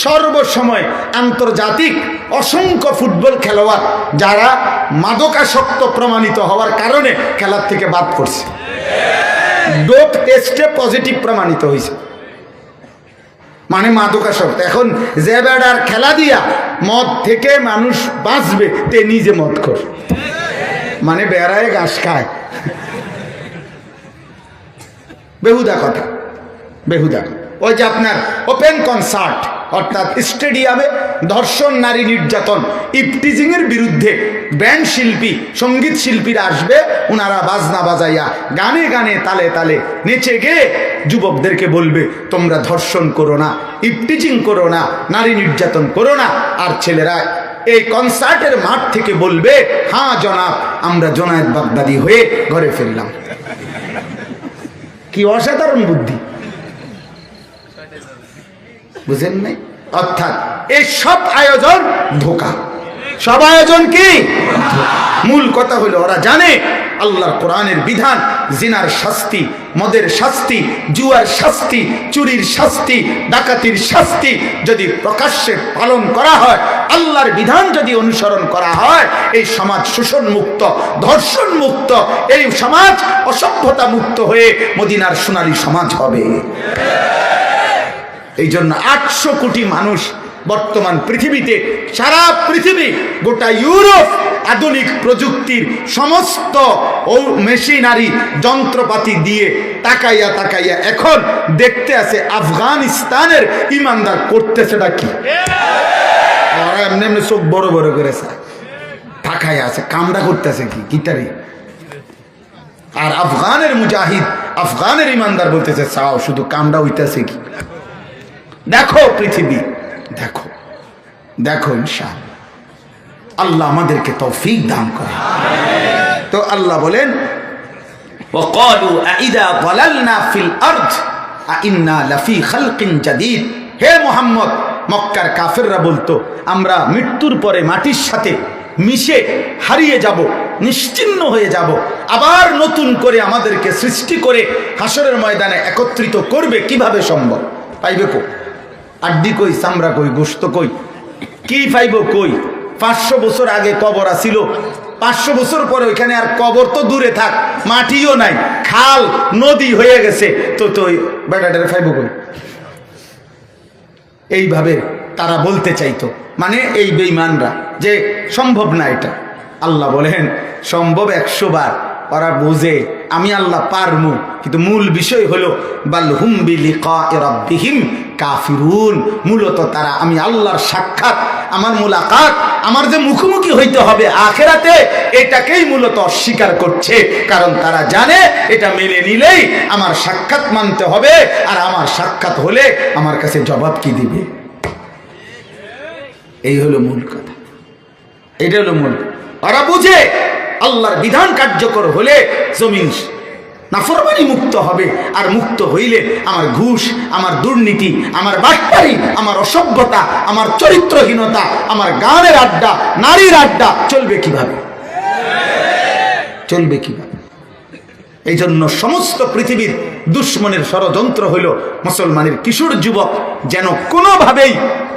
সর্বসময় আন্তর্জাতিক অসংখ্য ফুটবল খেলোয়াড় যারা মাদকাসক্ত প্রমাণিত হওয়ার কারণে খেলার থেকে বাদ পড়ছে, ডোপ টেস্টে পজিটিভ প্রমাণিত হয়েছে, মানে মাদকাসক্ত। এখন যে বেড়ার খেলা দিয়া মদ থেকে মানুষ বাঁচবে, তে নিজে মদ খোর, মানে বেড়ায় ঘাস খায়। বেহুদা কথা, বেহুদা। ওই যে আপনার ওপেন কনসার্ট, অর্থাৎ স্টেডিয়ামে ধর্ষণ, নারী নির্যাতন, ইফটিজিং এর বিরুদ্ধে ব্যান্ড শিল্পী, সঙ্গীত শিল্পীরা আসবে, ওনারা বাজনা বাজাইয়া গানে গানে তালে তালে নেচে গিয়ে যুবকদেরকে বলবে তোমরা ধর্ষণ করো না, ইফটিজিং করো না, নারী নির্যাতন করো না। আর ছেলেরা এই কনসার্টের মাঠ থেকে বলবে হ্যাঁ জনাব, আমরা জোনায়েদ বাগদাদি হয়ে ঘরে ফিরলাম। কি অসাধারণ বুদ্ধি, বুঝেন নাই? অর্থাৎ এই সব আয়োজন ধোঁকা, সব আয়োজন কি? মূল কথা হলো ওরা জানে আল্লাহর কোরআনের বিধান, জিনার শাস্তি, মদের শাস্তি, জুয়ার শাস্তি, চুরির শাস্তি, ডাকাতির শাস্তি যদি প্রকাশ্যে পালন করা হয়, আল্লাহর বিধান যদি অনুসরণ করা হয়, এই সমাজ শোষণ মুক্ত, ধর্ষণ মুক্ত, এই সমাজ অসভ্যতা মুক্ত হয়ে মদিনার সোনালী সমাজ হবে। এই জন্য 800 কোটি মানুষ বর্তমান পৃথিবীতে, সারা পৃথিবী, গোটা ইউরোপ আধুনিক প্রযুক্তির সমস্ত মেশিনারি যন্ত্রপাতি দিয়ে তাকাইয়া তাকাইয়া এখন দেখতে আছে আফগানিস্তানের ইমানদার করতেছেটা কি। ওরা এমনি এমনি চোখ বড় বড় করেছে, তাকাইয়া আছে, কামড়া করতেছে কি গিটারি। আর আফগানের মুজাহিদ, আফগানের ইমানদার বলতেছে চাও, শুধু কামড়া হইতেছে কি। দেখো পৃথিবী, দেখো দেখো, ইনশাআল্লাহ আল্লাহ আমাদেরকে তৌফিক দান করে। তো আল্লাহ বলেন ওয়াকালু আইদা যালালনা ফিল আরদ আইন্না লাফি খালকিন জাদীদ। হে মুহাম্মদ, মক্কার কাফেররা বলতো আমরা মৃত্যুর পরে মাটির সাথে মিশে হারিয়ে যাব, নিশ্চিহ্ন হয়ে যাব, আবার নতুন করে আমাদেরকে সৃষ্টি করে হাসরের ময়দানে একত্রিত করবে, কিভাবে সম্ভব? পাইবে কই? আড্ডি কই, চামড়া কই, গোশত কই, কি পাইব কই? 500 বছর আগে কবর আছিল, 500 বছর পরে ওইখানে আর কবর তো দূরে থাক, মাটিও নাই, খাল নদী হয়ে গেছে, তো তো বেটাটারে পাইব কই? এইভাবে তারা বলতে চাইতো, মানে এই বেঈমানরা, যে সম্ভব না এটা। আল্লাহ বলেন সম্ভব 100 বার। ওরা বুঝে আমি আল্লাহ পারমু, কিন্তু মূল বিষয় হলো বাল হুম বিলিকাই রাব্বিহিম কাফিরুন। মূলত তারা আমি আল্লাহর সাক্ষাৎ, আমার মুলাকাত, আমার যে মুখোমুখি হইতে হবে আখিরাতে, এটাকেই মূলত অস্বীকার করছে। কারণ তারা জানে এটা মেনে নিলেই আমার সাক্ষাৎ মানতে হবে, আর আমার সাক্ষাৎ হলে আমার কাছে জবাব কি দিবে। এই হলো মূল কথা, এটা হলো মূল। ওরা বুঝে আল্লাহর বিধান কার্যকর হলে জমিন নাফরমানি মুক্ত হবে, আর মুক্ত হইলে আমার ঘুষ, আমার দুর্নীতি, আমার বাটপারি, আমার অসভ্যতা, আমার চরিত্রহীনতা, আমার গানের আড্ডা, নারীর আড্ডা চলবে কিভাবে? চলবে কিভাবে? এই জন্য সমস্ত পৃথিবীর দুশ্মনের ষড়যন্ত্র হইল মুসলমানের কিশোর যুবক যেন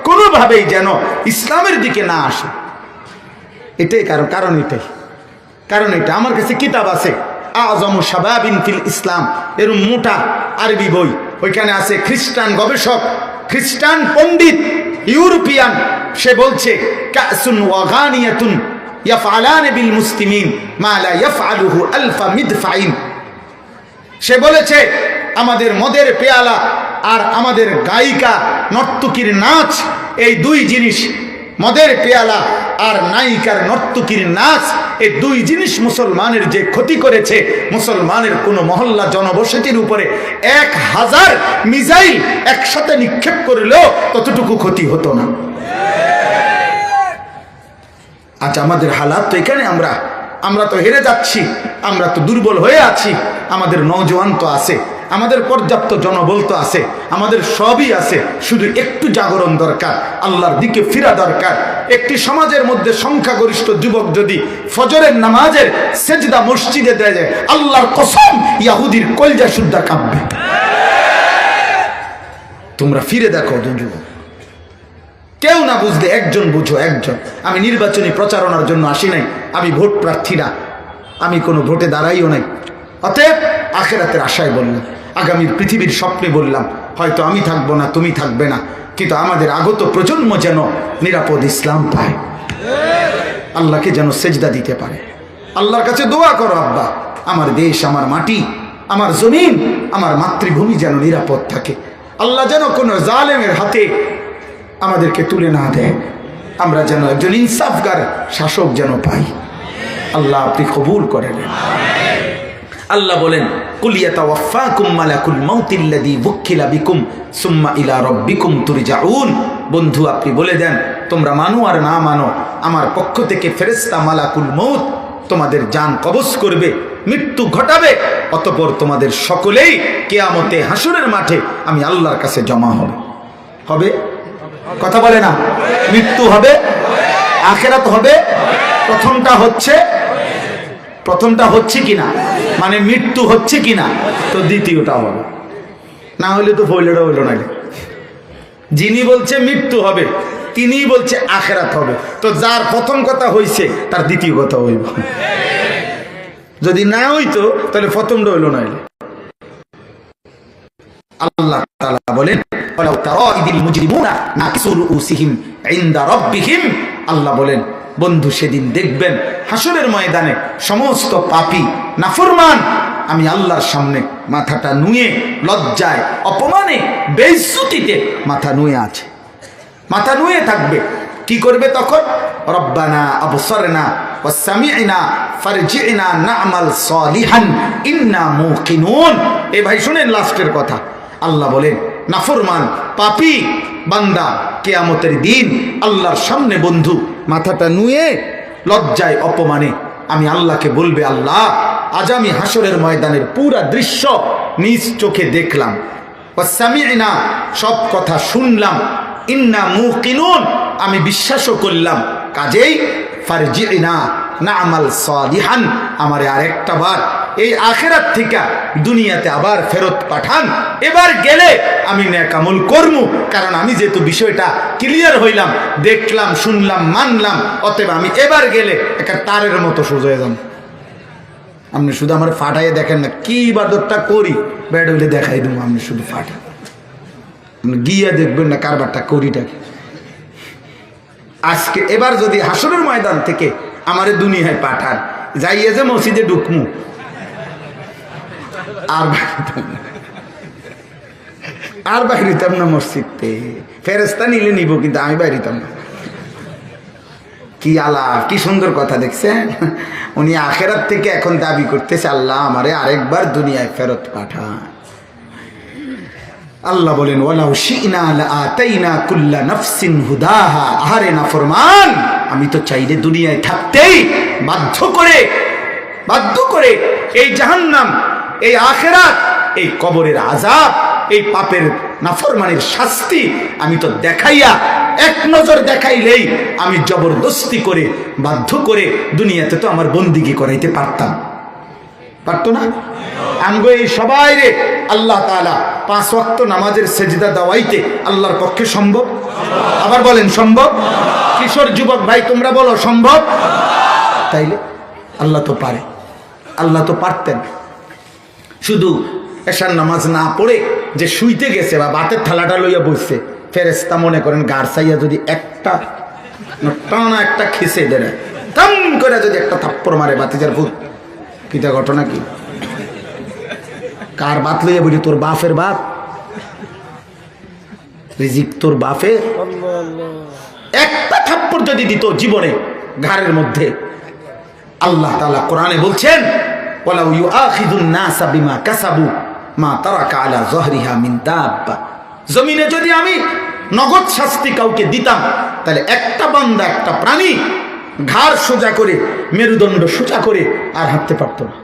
কোনোভাবেই যেন ইসলামের দিকে না আসে। এটাই কারণ এটা আমার কাছে কিতাব আছে, আযমু শাবাবিন ফিল ইসলাম, এর মোটা আরবি বই, ওইখানে আছে খ্রিস্টান গবেষক, খ্রিস্টান পণ্ডিত, ইউরোপিয়ান, সে বলছে কাসুন ওয়া গানিয়াতুন ইয়াফআলান বিল মুসলিমিন মা লা ইয়াফআলুহু আলফা মিদফাইন। সে বলেছে আমাদের মদের পেয়ালা আর আমাদের গায়িকা নর্তকীর নাচ, এই দুই জিনিস, মদের পেয়ালা আর নায়িকার নর্তকীর নাচ, এই দুই জিনিস মুসলমানের যে ক্ষতি করেছে, মুসলমানের কোন মহল্লা জনবসতির উপরে 1000 মিসাইল একসাথে নিক্ষেপ করলেও ততটুকু ক্ষতি হতো না। আজ আমাদের হালাত তো এখানে, আমরা তো হেরে যাচ্ছি, আমরা তো দুর্বল হয়ে আছি। আমাদের নওজোয়ান তো আছে, আমাদের পর্যাপ্ত জনবল তো আছে, আমাদের সবই আছে, শুধু একটু জাগরণ দরকার, আল্লাহর দিকে ফিরা দরকার। একটি সমাজের মধ্যে সংখ্যাগরিষ্ঠ যুবক যদি ফজরের নামাজের সেজদা মসজিদে দেয় যায়, আল্লাহর কসম ইহুদির কলজা সুদ্ধা কাঁপবে। তোমরা ফিরে দেখো যুবক, কেউ না বুঝলে একজন বুঝো, একজন। আমি নির্বাচনী প্রচারণার জন্য আসি নাই, আমি ভোট প্রার্থী না, আমি কোনো ভোটে দাঁড়াইও নাই। অতএব আখিরাতের আশায় বললাম, আগামীর পৃথিবীর স্বপ্নে বললাম, হয়তো আমি থাকবো না, তুমি থাকবে না, কিন্তু আমাদের আগত প্রজন্ম যেন নিরাপদ ইসলাম পায়, আল্লাহকে যেন সেজদা দিতে পারে। আল্লাহর কাছে দোয়া করো, আব্বা আমার দেশ, আমার মাটি, আমার জমিন, আমার মাতৃভূমি যেন নিরাপদ থাকে। আল্লাহ যেন কোনো জালেমের হাতে আমাদেরকে তুলে না দেয়, আমরা যেন একজন ইনসাফগার শাসক যেন পাই। আল্লাহ আপনি কবুল করে নেন। আল্লাহ বলেন, কুল ইয়াতাওয়াফাকুম মালাকুল মাউতিল্লাযী বুক্কিলা বিকুম সুম্মা ইলা রাব্বিকুম তুরজাউন। বন্ধু আপনি বলে দেন, তোমরা মানো আর না মানো, আমার পক্ষ থেকে ফেরেশতা মালাকুল মউত তোমাদের জান কবজ করবে, মৃত্যু ঘটাবে, অতঃপর তোমাদের সকলেই কিয়ামতে হাসরের মাঠে আমি আল্লাহর কাছে জমা হবে। কথা বলে না? মৃত্যু হবে, আখিরাত হবে। প্রথমটা হচ্ছে কিনা, মানে মৃত্যু হচ্ছে কিনা, তো দ্বিতীয়টা হবে না, হলে তো পয়লাটা হইল না। যিনি বলছে মৃত্যু হবে, তিনি বলছে আখিরাত হবে, তো যার প্রথম কথা হইছে তার দ্বিতীয় কথা হইব। যদি না হইতো তাহলে প্রথমটা হইল না। আল্লাহ তাআলা বলেন, ওয়ালাউ তারা ইদিল মুজরিমুনা নাকিসু রুউসিহিম ইনদা রাব্বিহিম। আল্লাহ বলেন, বন্ধু সেদিন দেখবেন হাসরের ময়দানে সমস্ত পাপী নাফরমান আমি আল্লাহর সামনে মাথাটা নুয়ে, লজ্জায়, অপমানে, বেইজ্জতিতে মাথা নুয়ে আছে, মাথা নুয়ে থাকবে। কি করবে তখন? রব্বানা আবসারনা ওয়া সামি'না ফারজি'না না'মাল সালিহান ইন্না মুকিনুন। এ ভাই শুনেন লাস্টের কথা, আল্লাহ বলেন নাফরমান পাপী বান্দা কিয়ামতের দিন আল্লাহর সামনে বন্ধু মাথাটা নুয়ে লজ্জায় অপমানে আমি আল্লাহকে বলবে, আল্লাহ আজ আমি হাসরের ময়দানের পুরা দৃশ্য নিজ চোখে দেখলাম, ওয়াসামি'না সব কথা শুনলাম, ইন্না মুকিনুন আমি বিশ্বাসও করলাম, কাজেই ফারজি'না না'মাল সালিহান আমারে আরেকটা বার এই আখিরাত থেকে দুনিয়াতে আবার ফেরত পাঠান, এবার গেলে আমি নেক আমল করবো, কারণ আমি যেহেতু বিষয়টা ক্লিয়ার হইলাম, দেখলাম, শুনলাম, মানলাম, অতএব আমি এবার গেলে একটা তারের মতো সোজা হয়ে যাব। আপনি শুধু আমার ফাটাইয়ে দেখেন না, কি ইবাদতটা করি বেড হইলে দেখাই দেবো, আপনি শুধু ফাটা গিয়ে দেখবেন না কারবারটা করিটাকে। আজকে এবার যদি হাসরের ময়দান থেকে আমারে দুনিয়ায় পাঠান, যাইয়ে যে মসজিদে ঢুকমু আর বাইরিতাম না মসজিদে, ফেরেশতা নিলে নিব, কিন্তু আমি বাইরিতাম না। কি আলাপ, কি সুন্দর কথা দেখছেন। উনি আখিরাত থেকে এখন দাবি করতেছে, আল্লাহ আমারে আরেকবার দুনিয়ায় ফেরত পাঠান। আল্লাহ বলেন, ওয়ালাউ শি'না লাআতাইনা কুল্লা নাফসিন হুদাহা। আহারে নাফরমান, আমি তো চাইলে দুনিয়ায় থাকতেই বাধ্য করে এই জাহান্নাম, এই আখিরাত, এই কবরের আযাব, এই পাপের নাফরমানের শাস্তি আমি তো দেখাইয়া, এক নজর দেখাইলেই আমি জবরদস্তি করে বাধ্য করে দুনিয়াতে তো আমার বন্দিগি করাইতে পারতাম, পারতো না? আমগো এই সবাই রে আল্লাহ তাআলা 5 ওয়াক্ত নামাজের সেজদা দেওয়াইতে আল্লাহর পক্ষে সম্ভব? আবার বলেন সম্ভব? কিশোর যুবক ভাই তোমরা বলো সম্ভব? তাইলে আল্লাহ তো পারে, আল্লাহ তো পারতেন। শুধু এশার নামাজ না পড়ে যে শুইতে গেছে বা ভাতের থালাটা লইয়া বসছে, ফেরেশতা মনে করেন গাড় চাইয়া যদি একটা টানা একটা খেসে দেয়, তাম করে যদি একটা থাপ্পড় মারে বাতিজার ভূত, কিটা ঘটনা কি? কার বাত লইয়া বুঝি? তোর বাপের বাপ, রিজিক তোর বাপের। একটা থাপ্পড় যদি দিত জীবনে ঘাড়ের মধ্যে, আল্লাহ তাআলা কোরআনে বলছেন ওয়ালাউ ইউআখিযুন নাসা বিমা কাসাবু মা তারাকা আলা যহরিহা মিন দাব্বা, জমিনে যদি আমি নগদ শাস্তি কাউকে দিতাম তাহলে একটা বান্দা, একটা প্রাণী ঘাড় সোজা করে, মেরুদণ্ড সোজা করে আর হাঁটতে পারতো না।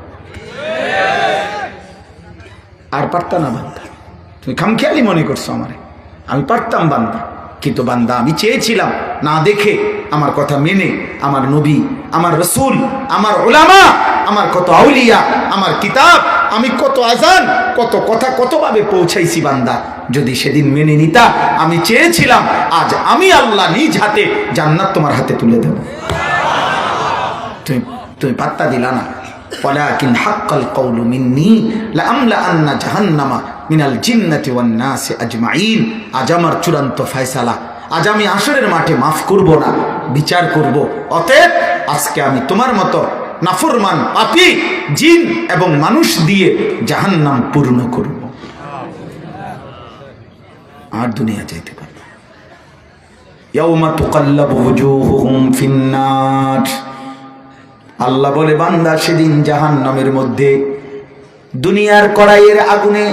আর পারতাম না বান্দা। তুমি খামখেয়ালি মনে করছো আমারে, আমি পারতাম বান্দা, কিন্তু বান্দা আমি চেয়েছিলাম না দেখে, আমার কথা মেনে, আমার নবী, আমার রসুল, আমার উলামা, আমার কত আউলিয়া, আমার কিতাব, আমি কত আজান, কত কথা, কতভাবে পৌঁছাইছি বান্দা, যদি সেদিন মেনে নিতা, আমি চেয়েছিলাম আজ আমি আল্লাহ নিজ হাতে জান্নাত তোমার হাতে তুলে দেব। তুমি পাত্তা দিলা না। ওয়ালাকিন হাক্কাল কওলু মিন্নী লাআমলাআন্না জাহান্নামা মিনাল জিন্নাতি ওয়ান নাসি আজমাইন। আজ আমার চূড়ান্ত ফয়সালা, আজ আমি হাশরের মাঠে মাফ করব না, বিচার করব। অতএব আজকে আমি তোমার মতো নাফরমান পাপী জিন এবং মানুষ দিয়ে জাহান্নাম পূর্ণ করব, আর দুনিয়া যাইতে পারবে। ইয়াউমা তুকাল্লাবু ওয়ুজুহুহুম ফিন্নার, আল্লাহ বলে বান্দা সেদিন জাহান্নামের মধ্যে, দুনিয়ার কড়াইয়ের আগুনে,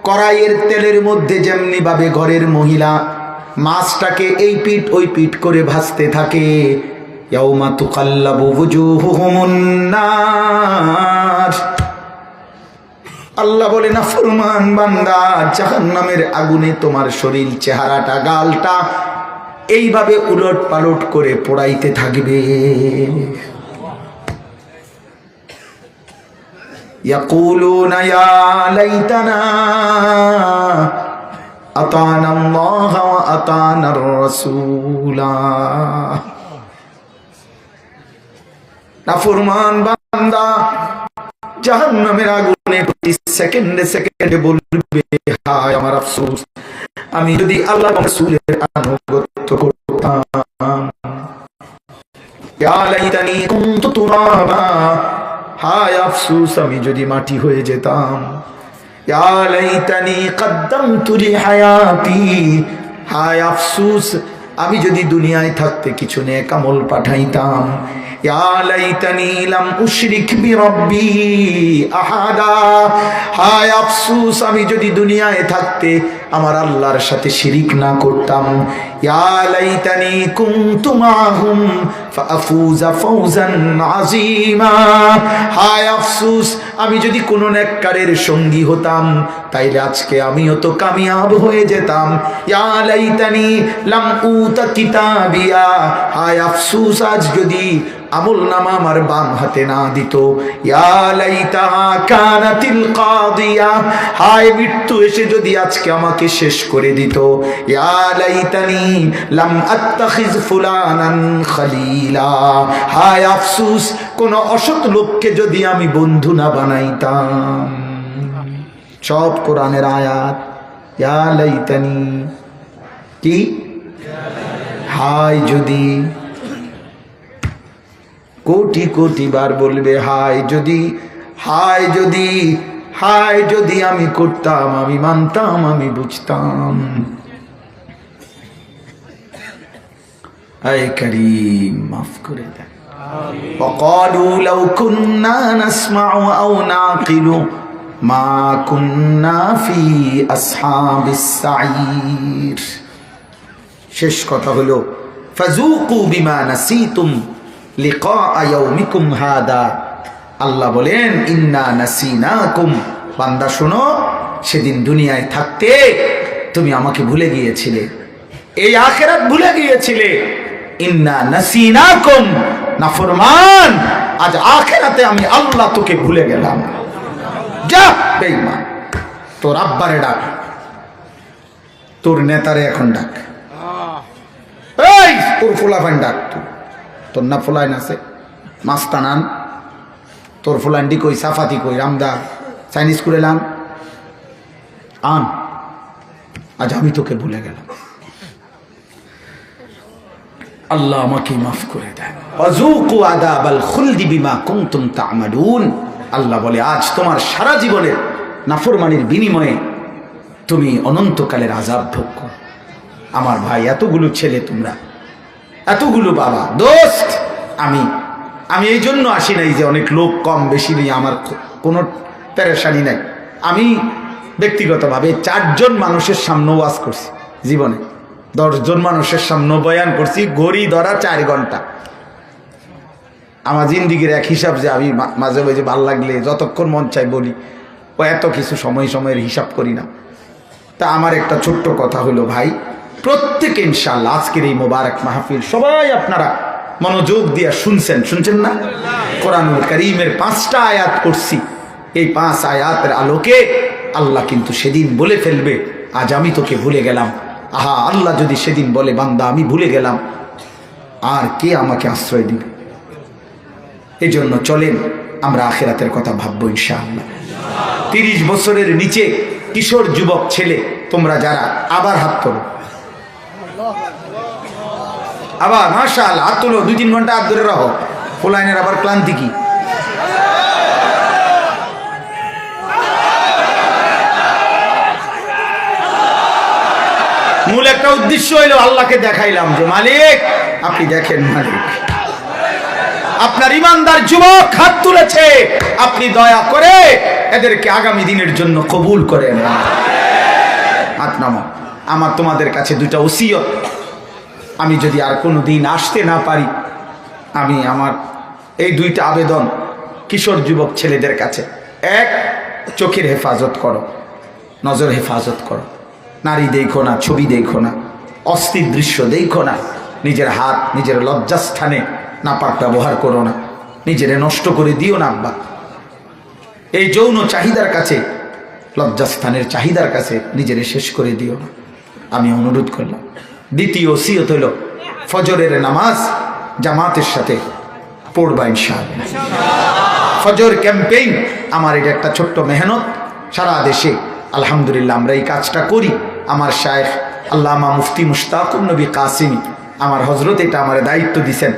কড়াইয়ের তেলের মধ্যে যেমনি ভাবে ঘরের মহিলা মাছটাকে এই পিঠ ওই পিঠ করে ভাজতে থাকে, ইয়াউমা তুকাল্লাবু ওয়ুজুহুহুমুন নার, আল্লাহ বলে না ফরমান বান্দা জাহান্নামের আগুনে তোমার শরীর, চেহারাটা, গালটা এইভাবে উলট পালট করে পোড়াইতে থাকবে। ইয়াকুলুনা ইয়া লাইতানা আতানা আল্লাহ ওয়া আতানার রাসূলা, নাফরমান বান্দা জাহান্নামের আগুনে প্রতি সেকেন্ডে সেকেন্ডে বলবে হায় আমার আফসোস, আমি যদি আল্লাহ এবং রাসূলের আনুগত্য করতাম। ইয়া লাইতানি কুনতু তুরাবা, হায় আফসোস আমি যদি মাটি হয়ে যেতাম। ইয়া লাইতানি কদ্দামতু লিহায়াতি, হায় আফসোস আমি যদি দুনিয়ায় থাকতে কিছু নেক আমল পাঠাইতাম। ইয়া লাইতানি লাম উশরিক বিরব্বি আহাদা, হায় আফসোস আমি যদি দুনিয়ায় থাকতে আমার আল্লাহর সাথে শিরিক না করতাম। ইয়া লাইতানি কুনতু মাহুম ফাফুজা ফাওজান আযীমা, হায় আফসোস আমি যদি কোনো নেককারের সঙ্গী হতাম তাইলে আজকে আমিও তো কামিয়াব হয়ে যেতাম। ইয়া লাইতানি লাম উতা কিতাবিয়া, হায় আফসোস আজ যদি আমল নামা আমার বাম হাতে না দিত। ইয়া লাইতাহা কানাতিল কাদিয়া, হায় মৃত্যু এসে যদি আজকে আমাকে শেষ করে দিত। ইয়া লাইতানি লাম আত্তাখিজ ফুলানান খলিলা, হায় আফসোস কোন অসৎ লোককে যদি আমি বন্ধু না বানাইতাম। সব কোরআনের আয়াত। ইয়া লাইতানি কি, হায় যদি, কোটি কোটি বার বলবে হায় যদি, হায় যদি, হায় যদি আমি করতাম, আমি মানতাম, আমি বুঝতাম। আয় করিম মাফ করে দেন। وقالوا لو كنا نسمع أو نعقل ما كنا في أصحاب السعير। শেষ কথা হলো ফাযুকু বিমা নাসিতুম লিকা ইয়াউমিকুম হাদা, আল্লাহ বলেন ইন্না নাসিনাকুম, বান্দা শোনো সেদিন দুনিয়ায় থাকতে তুমি আমাকে ভুলে গিয়েছিলে, এই আখিরাত ভুলে গিয়েছিলে। ইন্না নাসিনাকুম, নাফরমান আজ আখিরাতে আমি আল্লাহ তোকে ভুলে গেলাম। যা বেঈমান, তোর আব্বারে ডাক, তোর নেতারে এখন ডাক, এই তোর ফুলাফান ডাক, তোর না ফুলাইন আছে মাস্তানান, তোর ফুলান্ডি কই, সাফাতি কই, রামদা চাইনিজ করে এলাম আন, আজ আমি তোকে ভুলে গেলাম, আল্লাহ আমাকে মাফ করে দেয়। আযুকু আযাবাল খুলদি বিমা কুনতুম তা'মালুন, আল্লাহ বলে আজ তোমার সারা জীবনের নাফরমানির বিনিময়ে তুমি অনন্তকালের আযাব ভোগ করো। আমার ভাই, এতগুলো ছেলে তোমরা, এতগুলো বাবা, দোস্ত, আমি এই জন্য আসি নাই যে অনেক লোক কম বেশি নিয়ে আমার কোনো পেরেশানি নাই। আমি ব্যক্তিগতভাবে 4 জন মানুষের সামনে ওয়াজ করছি জীবনে, 10 জন মানুষের সামনে বয়ান করছি, ঘড়ি ধরা 4 ঘন্টা। আমার জিন্দিগির এক হিসাব যে আমি মাঝে মাঝে ভাল লাগলে যতক্ষণ মন চাই বলি, ও এত কিছু সময়ের হিসাব করি না। তা আমার একটা ছোট্ট কথা হলো ভাই, প্রত্যেকে ইনশাআল্লাহ আজকের এই মোবারক মাহফিল সবাই আপনারা মনোযোগ দিয়ে শুনছেন না? কোরআনুল কারীমের 5টা আয়াত করছি, এই 5 আয়াতের আলোকে আল্লাহ কিন্তু সেদিন বলে ফেলবে আজ আমি তোকে ভুলে গেলাম। আহা, আল্লাহ যদি সেদিন বলে বান্দা আমি ভুলে গেলাম, আর কে আমাকে আশ্রয় দিবে? এই জন্য চলেন আমরা আখিরাতের কথা ভাববো ইনশাআল্লাহ। 30 বছরের নিচে কিশোর যুবক ছেলে তোমরা যারা, আবার হাত তোলো, আবার মাশাআল্লাহ হাত তোলো, 2-3 ঘন্টা হাত ধরে রাখো, ফুলাইনের আবার ক্লান্তি কি? মূল একটা উদ্দেশ্য হইল আল্লাহকে দেখাইলাম যে মালিক আপনি দেখেন, মালিক আপনার ইমানদার যুবক হাত তুলেছে, আপনি দয়া করে এদেরকে আগামী দিনের জন্য কবুল করেন। হাত নামো। আমার তোমাদের কাছে 2টা ওসিয়ত, আমি যদি আর কোনো দিন আসতে না পারি, আমি আমার এই 2টা আবেদন কিশোর যুবক ছেলেদের কাছে। 1, চোখের হেফাজত করো, নজর হেফাজত করো, নারী দেখো না, ছবি দেখো না, অস্থির দৃশ্য দেখো না, নিজের হাত নিজের লজ্জাস্থানে নাপাক ব্যবহার করো না, নিজেরে নষ্ট করে দিও না আব্বা। এই যৌন চাহিদার কাছে, লজ্জাস্থানের চাহিদার কাছে নিজেরে শেষ করে দিও না, আমি অনুরোধ করলাম। 2য় ওসিয়ত হলো ফজরের নামাজ জামাতের সাথে পড়বা ইনশাআল্লাহ। ফজর ক্যাম্পেইন আমার এটা একটা ছোট্ট মেহনত, সারা দেশে আলহামদুলিল্লাহ আমরা এই কাজটা করি। আমার শায়েখ আল্লামা মুফতি মুশতাকুর নবী কাসিমি আমার হযরত এটা আমার দায়িত্ব দিয়েছেন।